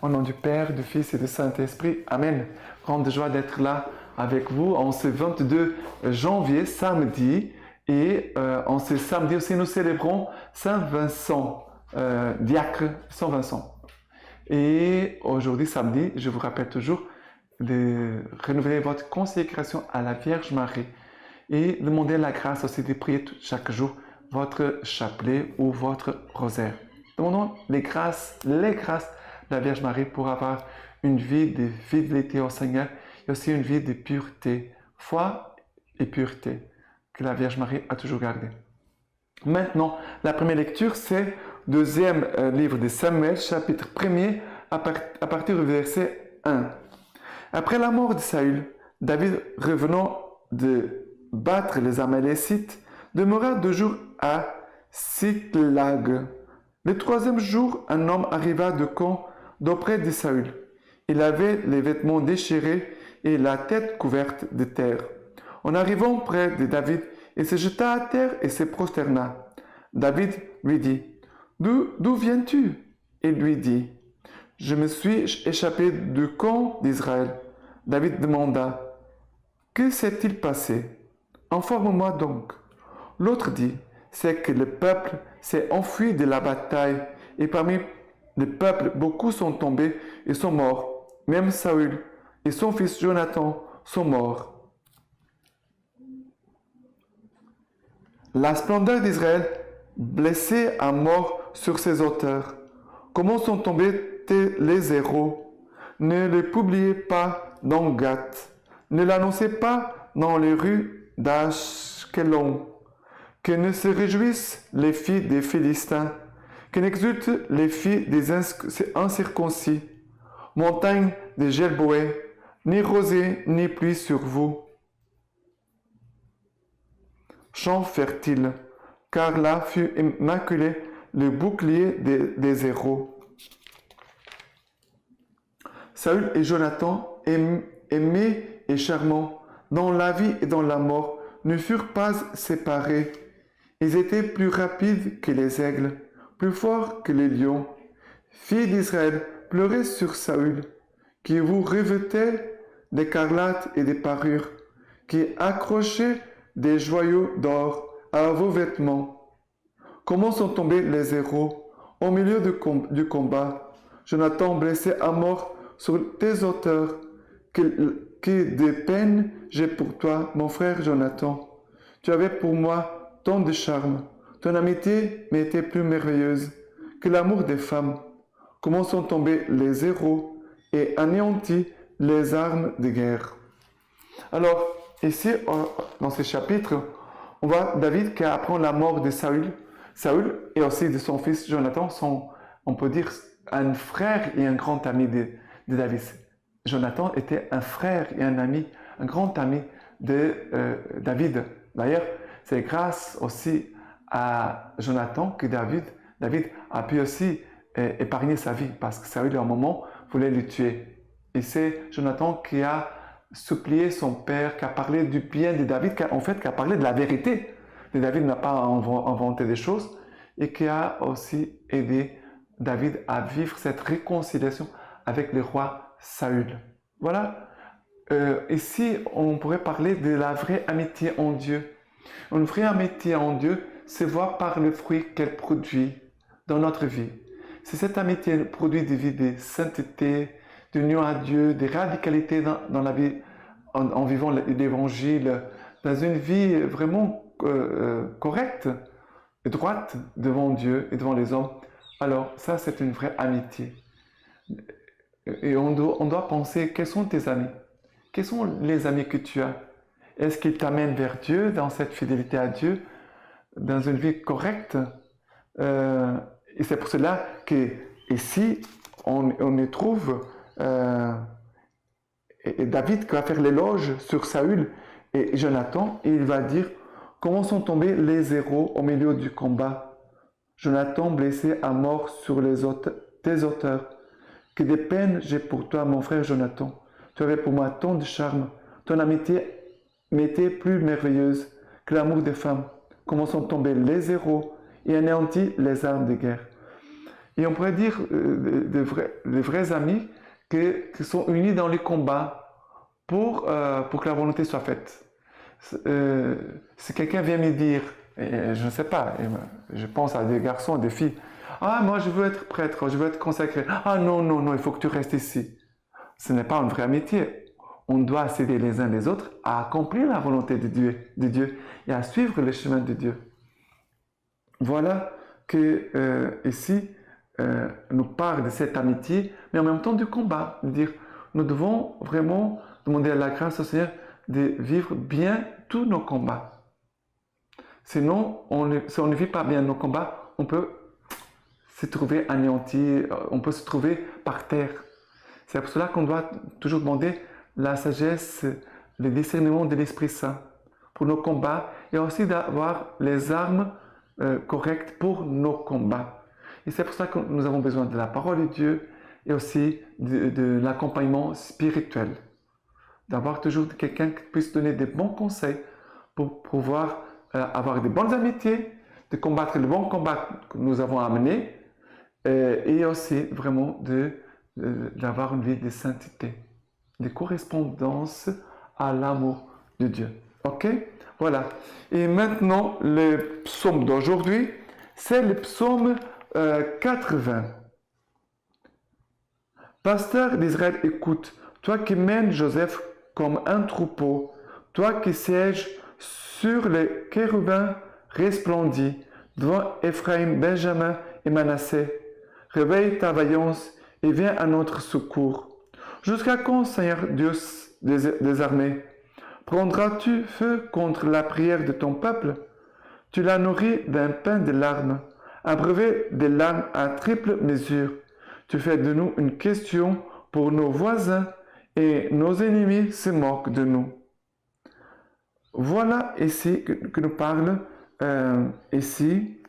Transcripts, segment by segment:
Au nom du Père, du Fils et du Saint-Esprit. Amen. Grande joie d'être là avec vous en ce 22 janvier, samedi. Et en ce samedi aussi, nous célébrons Saint Vincent, diacre Saint Vincent. Et aujourd'hui, samedi, je vous rappelle toujours de renouveler votre consécration à la Vierge Marie et demander la grâce aussi de prier chaque jour votre chapelet ou votre rosaire. Demandons les grâces de la Vierge Marie pour avoir une vie de fidélité au Seigneur et aussi une vie de pureté, foi et pureté que la Vierge Marie a toujours gardée. Maintenant, la première lecture, c'est deuxième livre de Samuel, chapitre 1er, à partir du verset 1. Après la mort de Saül, David, revenant de battre les Amalécites, demeura 2 jours à Siklag. Le 3e jour, un homme arriva de camp d'auprès de Saül. Il avait les vêtements déchirés et la tête couverte de terre. En arrivant près de David, il se jeta à terre et se prosterna. David lui dit, « D'où viens-tu » Il lui dit, « Je me suis échappé du camp d'Israël. » David demanda, « Que s'est-il passé? Informe-moi donc. » L'autre dit, « C'est que le peuple s'est enfui de la bataille, et parmi le peuple, beaucoup sont tombés et sont morts. Même Saül et son fils Jonathan sont morts. La splendeur d'Israël, blessée à mort sur ses auteurs. Comment sont tombés les héros? Ne le publiez pas dans Gath, ne l'annoncez pas dans les rues d'Ashkelon. Que ne se réjouissent les filles des Philistins, que n'exultent les filles des incirconcis. Montagne de Gelboé, ni rosée ni pluie sur vous. Champ fertile, car là fut immaculé le bouclier des héros. Saül et Jonathan, aimés et charmants, dans la vie et dans la mort, ne furent pas séparés. Ils étaient plus rapides que les aigles, plus forts que les lions. Filles d'Israël, pleurez sur Saül, qui vous revêtait d'écarlate et des parures, qui accrochait des joyaux d'or à vos vêtements. Comment sont tombés les héros au milieu du combat? Jonathan blessé à mort sur tes auteurs. Que de peine j'ai pour toi, mon frère Jonathan. Tu avais pour moi tant de charme. Ton amitié m'était plus merveilleuse que l'amour des femmes. Comment sont tombés les héros et anéantis les armes de guerre. Alors, ici, dans ce chapitre, on voit David qui apprend la mort de Saül et aussi de son fils Jonathan, on peut dire un frère et un grand ami de David. Jonathan était un frère et un ami, un grand ami de David. D'ailleurs, c'est grâce aussi à Jonathan que David a pu aussi épargner sa vie parce que Saül, à un moment, voulait le tuer. Et c'est Jonathan qui a supplié son père, qui a parlé du bien de David, qui a parlé de la vérité. Et David n'a pas inventé des choses et qui a aussi aidé David à vivre cette réconciliation avec le roi Saül. Voilà. Ici, on pourrait parler de la vraie amitié en Dieu. Une vraie amitié en Dieu, c'est voir par le fruit qu'elle produit dans notre vie. C'est cette amitié produit des vies de sainteté, d'union à Dieu, de radicalité dans la vie, en vivant l'évangile, dans une vie vraiment correcte et droite devant Dieu et devant les hommes. Alors, ça, c'est une vraie amitié. Et on doit penser, quels sont tes amis? Quels sont les amis que tu as? Est-ce qu'ils t'amènent vers Dieu, dans cette fidélité à Dieu, dans une vie correcte? Et c'est pour cela que ici, on y trouve et David qui va faire l'éloge sur Saül et Jonathan, et il va dire comment sont tombés les héros au milieu du combat. Jonathan blessé à mort sur tes auteurs. Que des peines j'ai pour toi, mon frère Jonathan. Tu avais pour moi tant de charme. Ton amitié m'était plus merveilleuse que l'amour des femmes. Comment sont tombés les héros et anéantis les armes de guerre. Et on pourrait dire les vrais amis qui sont unis dans les combats pour que la volonté soit faite. Si quelqu'un vient me dire, et je ne sais pas, je pense à des garçons, des filles, ah, moi je veux être prêtre, je veux être consacré. Ah non, non, non, il faut que tu restes ici. Ce n'est pas une vraie amitié. On doit s'aider les uns les autres à accomplir la volonté de Dieu et à suivre le chemin de Dieu. Voilà que ici nous parle de cette amitié, mais en même temps du combat. De dire, nous devons vraiment demander à la grâce au Seigneur de vivre bien tous nos combats. Sinon, si on ne vit pas bien nos combats, on peut se trouver anéanti, on peut se trouver par terre. C'est pour cela qu'on doit toujours demander la sagesse, le discernement de l'Esprit Saint pour nos combats et aussi d'avoir les armes correctes pour nos combats. Et c'est pour ça que nous avons besoin de la parole de Dieu et aussi de l'accompagnement spirituel. D'avoir toujours quelqu'un qui puisse donner des bons conseils pour pouvoir avoir de bonnes amitiés, de combattre le bon combat que nous avons amené et aussi vraiment d'avoir une vie de sainteté, de correspondance à l'amour de Dieu. Ok? Voilà. Et maintenant, le psaume d'aujourd'hui, c'est le psaume 80. Pasteur d'Israël, écoute, toi qui mènes Joseph comme un troupeau, toi qui sièges sur les chérubins resplendis, devant Ephraïm, Benjamin et Manassé, réveille ta vaillance et viens à notre secours. Jusqu'à quand, Seigneur Dieu des armées, prendras-tu feu contre la prière de ton peuple? Tu l'as nourri d'un pain de larmes, abreuvé des larmes à triple mesure. Tu fais de nous une question pour nos voisins et nos ennemis se moquent de nous. Voilà ici que nous parle ici.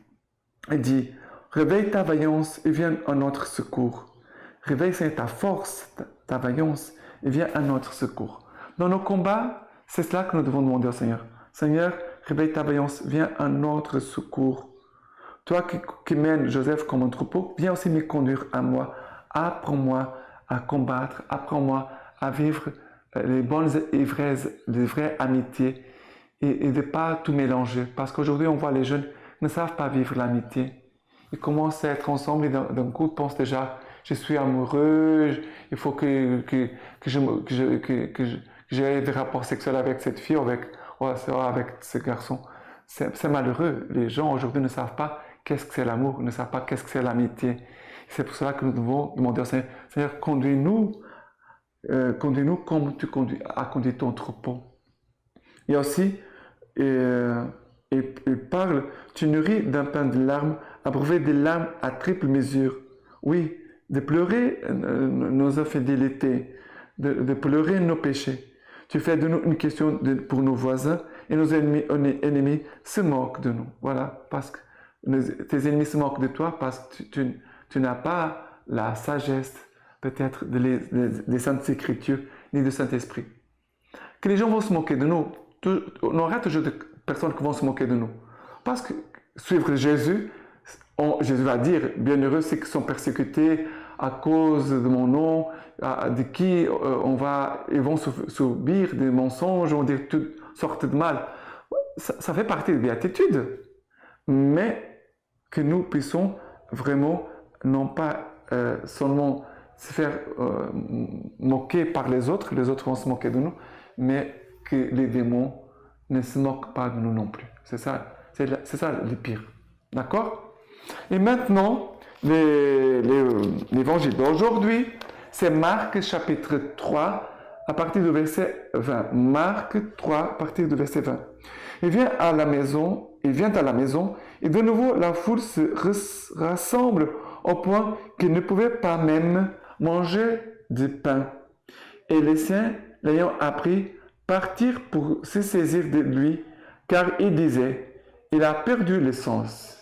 Il dit, réveille ta vaillance et viens à notre secours. Réveille ta force, ta vaillance et viens à notre secours. Dans nos combats, c'est cela que nous devons demander au Seigneur. Seigneur, réveille ta vaillance, viens à notre secours. Toi qui mènes Joseph comme un troupeau, viens aussi me conduire à moi. Apprends-moi à combattre, apprends-moi à vivre les bonnes et les vraies amitiés et de ne pas tout mélanger. Parce qu'aujourd'hui, on voit les jeunes qui ne savent pas vivre l'amitié. Ils commencent à être ensemble et d'un coup, ils pensent déjà, je suis amoureux, il faut que j'ai des rapports sexuels avec cette fille, avec ce garçon. C'est malheureux. Les gens aujourd'hui ne savent pas qu'est-ce que c'est l'amour, ne savent pas qu'est-ce que c'est l'amitié. C'est pour cela que nous devons demander au Seigneur, Seigneur, conduis-nous comme tu as conduit ton troupeau. Et aussi, il parle, tu nourris d'un pain de larmes, abreuvé des larmes à triple mesure. Oui, de pleurer nos infidélités, de pleurer nos péchés. Tu fais de nous une question pour nos voisins et nos ennemis se moquent de nous. Voilà, parce que tes ennemis se moquent de toi parce que tu n'as pas la sagesse peut-être des Saintes Écritures ni du Saint-Esprit. Que les gens vont se moquer de nous. On aura toujours des personnes qui vont se moquer de nous. Parce que suivre Jésus, Jésus va dire, bienheureux ceux qui sont persécutés à cause de mon nom, de qui ils vont subir des mensonges, on va dire toutes sortes de mal. Ça fait partie des béatitudes. Mais que nous puissions vraiment, non pas seulement se faire moquer par les autres vont se moquer de nous, mais que les démons ne se moquent pas de nous non plus. C'est ça le pire. D'accord? Et maintenant, l'évangile d'aujourd'hui, c'est Marc chapitre 3 à partir du verset 20. Marc 3 à partir du verset 20. Il vient à la maison et de nouveau la foule se rassemble au point qu'il ne pouvait pas même manger du pain. Et les siens, l'ayant appris, partirent pour se saisir de lui, car il disait, il a perdu le sens.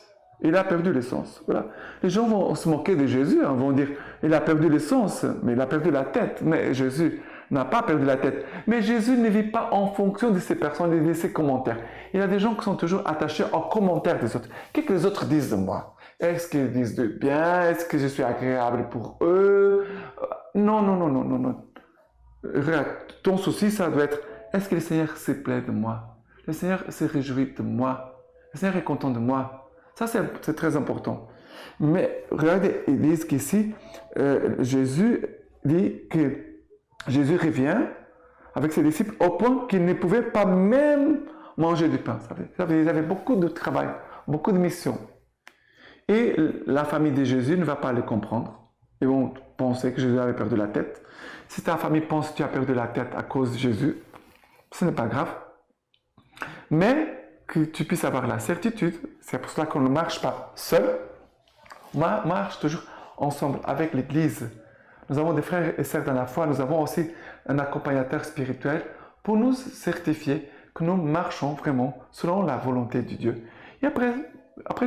Il a perdu le sens. Voilà. Les gens vont se moquer de Jésus, vont dire, il a perdu le sens, mais il a perdu la tête. Mais Jésus n'a pas perdu la tête. Mais Jésus ne vit pas en fonction de ces personnes et de ses commentaires. Il y a des gens qui sont toujours attachés aux commentaires des autres. Qu'est-ce que les autres disent de moi? Est-ce qu'ils disent de bien? Est-ce que je suis agréable pour eux? Non, non, non, non, non, non. Regarde, ton souci, ça doit être, est-ce que le Seigneur se plaît de moi? Le Seigneur se réjouit de moi? Le Seigneur est content de moi? Ça, c'est très important. Mais regardez, ils disent qu'ici, Jésus dit que Jésus revient avec ses disciples au point qu'ils ne pouvaient pas même manger du pain. Ils avaient beaucoup de travail, beaucoup de missions. Et la famille de Jésus ne va pas le comprendre. Ils vont penser que Jésus avait perdu la tête. Si ta famille pense que tu as perdu la tête à cause de Jésus, ce n'est pas grave. Mais que tu puisses avoir la certitude, c'est pour cela qu'on ne marche pas seul, on marche toujours ensemble avec l'Église. Nous avons des frères et sœurs dans la foi, nous avons aussi un accompagnateur spirituel pour nous certifier que nous marchons vraiment selon la volonté de Dieu. Et après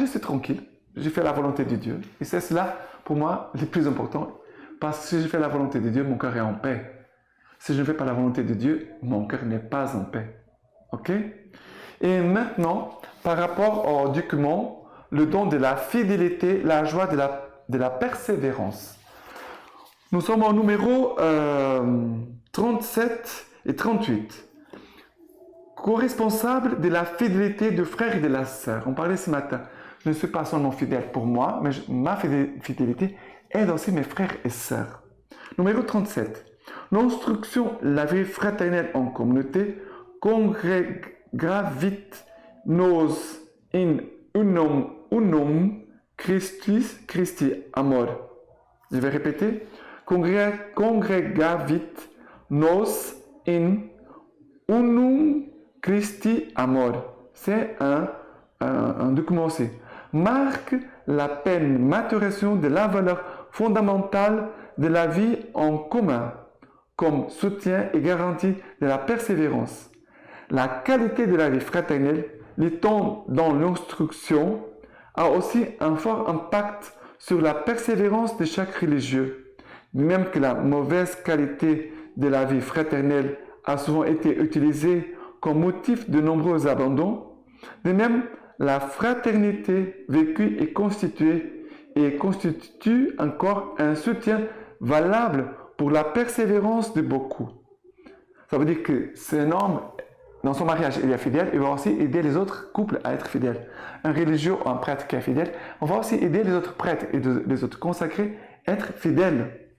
je suis tranquille, j'ai fait la volonté de Dieu. Et c'est cela, pour moi, le plus important. Parce que si je fais la volonté de Dieu, mon cœur est en paix. Si je ne fais pas la volonté de Dieu, mon cœur n'est pas en paix. Ok? Et maintenant, par rapport au document, le don de la fidélité, la joie de la persévérance. Nous sommes au numéro 37 et 38. Co-responsable de la fidélité du frère et de la sœur. On parlait ce matin. Je ne suis pas seulement fidèle pour moi, mais ma fidélité aide aussi mes frères et sœurs. Numéro 37. L'instruction, la vie fraternelle en communauté, congregavit nos in unum Christi amor. Je vais répéter. Congregavit nos in unum Christi amor. C'est un document aussi. Marque la pleine maturation de la valeur fondamentale de la vie en commun, comme soutien et garantie de la persévérance. La qualité de la vie fraternelle, lit-on dans l'instruction, a aussi un fort impact sur la persévérance de chaque religieux. De même que la mauvaise qualité de la vie fraternelle a souvent été utilisée comme motif de nombreux abandons, de même, la fraternité vécue et constitue encore un soutien valable pour la persévérance de beaucoup. Ça veut dire que si un homme, dans son mariage, il est fidèle, il va aussi aider les autres couples à être fidèles. Un religieux ou un prêtre qui est fidèle, on va aussi aider les autres prêtres et les autres consacrés à être fidèles.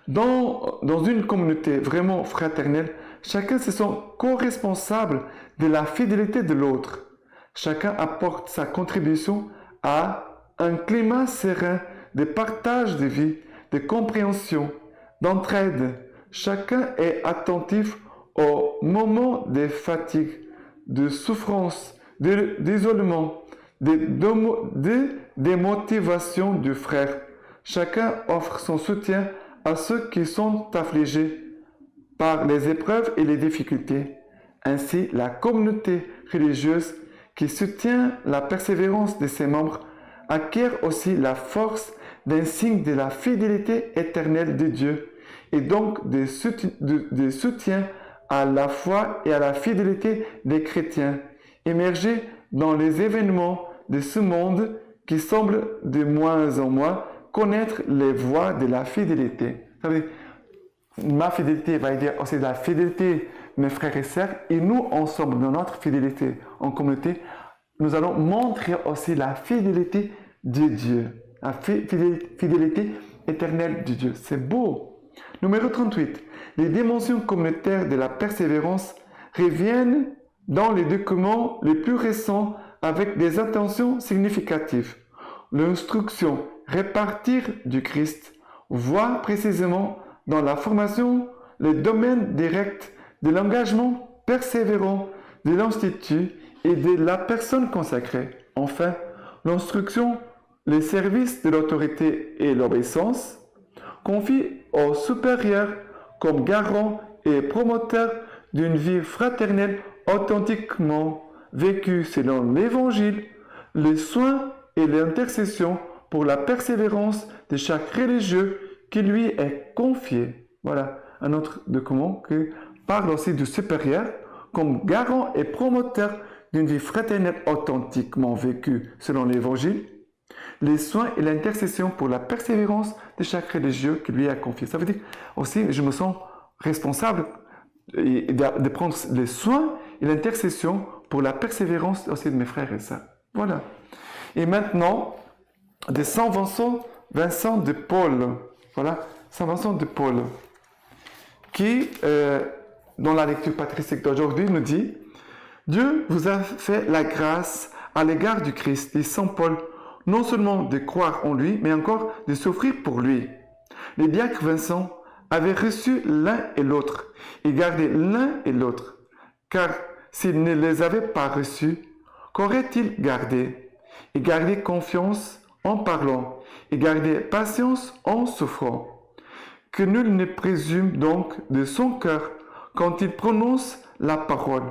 Dans une communauté vraiment fraternelle, chacun se sent co-responsable de la fidélité de l'autre. Chacun apporte sa contribution à un climat serein de partage de vie, de compréhension, d'entraide. Chacun est attentif aux moments de fatigue, de souffrance, d'isolement, de démotivation du frère. Chacun offre son soutien à ceux qui sont affligés par les épreuves et les difficultés. Ainsi, la communauté religieuse qui soutient la persévérance de ses membres acquiert aussi la force d'un signe de la fidélité éternelle de Dieu et donc de soutien à la foi et à la fidélité des chrétiens, émergés dans les événements de ce monde qui semble de moins en moins connaître les voies de la fidélité. Ça veut dire, ma fidélité va dire aussi la fidélité de mes frères et sœurs, et nous, ensemble, dans notre fidélité en communauté, nous allons montrer aussi la fidélité de Dieu, la fidélité éternelle de Dieu. C'est beau. Numéro 38. Les dimensions communautaires de la persévérance reviennent dans les documents les plus récents avec des intentions significatives. L'instruction répartir du Christ voit précisément dans la formation les domaines directs de l'engagement persévérant de l'institut et de la personne consacrée. Enfin, l'instruction, les services de l'autorité et l'obéissance confie au supérieur comme garant et promoteur d'une vie fraternelle authentiquement vécue selon l'Évangile, les soins et l'intercession pour la persévérance de chaque religieux qui lui est confié. Voilà un autre document qui parle aussi du supérieur comme garant et promoteur d'une vie fraternelle authentiquement vécue selon l'Évangile, les soins et l'intercession pour la persévérance de chaque religieux qui lui a confié. Ça veut dire aussi, je me sens responsable de prendre les soins et l'intercession pour la persévérance aussi de mes frères et sœurs. Voilà. Et maintenant, de Saint Vincent de Paul. Voilà, Saint Vincent de Paul, qui, dans la lecture patristique d'aujourd'hui, nous dit « Dieu vous a fait la grâce à l'égard du Christ, dit Saint Paul, non seulement de croire en lui, mais encore de souffrir pour lui. Les diacres Vincent avaient reçu l'un et l'autre, et gardé l'un et l'autre, car s'ils ne les avaient pas reçus, qu'auraient-ils gardé? Et gardé confiance en parlant, et garder patience en souffrant. Que nul ne présume donc de son cœur quand il prononce la parole,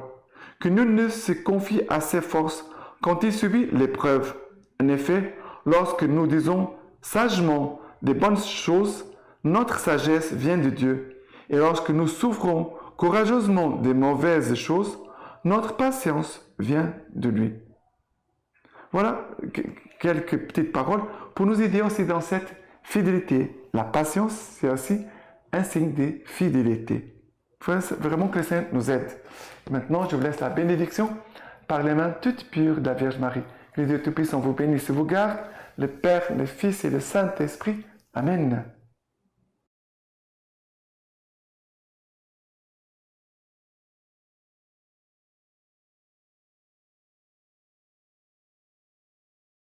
que nul ne se confie à ses forces quand il subit l'épreuve. En effet, lorsque nous disons sagement des bonnes choses, notre sagesse vient de Dieu. Et lorsque nous souffrons courageusement des mauvaises choses, notre patience vient de lui. Voilà quelques petites paroles pour nous aider aussi dans cette fidélité. La patience, c'est aussi un signe de fidélité. Il faut vraiment que le Seigneur nous aide. Maintenant, je vous laisse la bénédiction par les mains toutes pures de la Vierge Marie. Que les Dieu Tout-Puissant vous bénisse et vous garde, le Père, le Fils et le Saint-Esprit. Amen.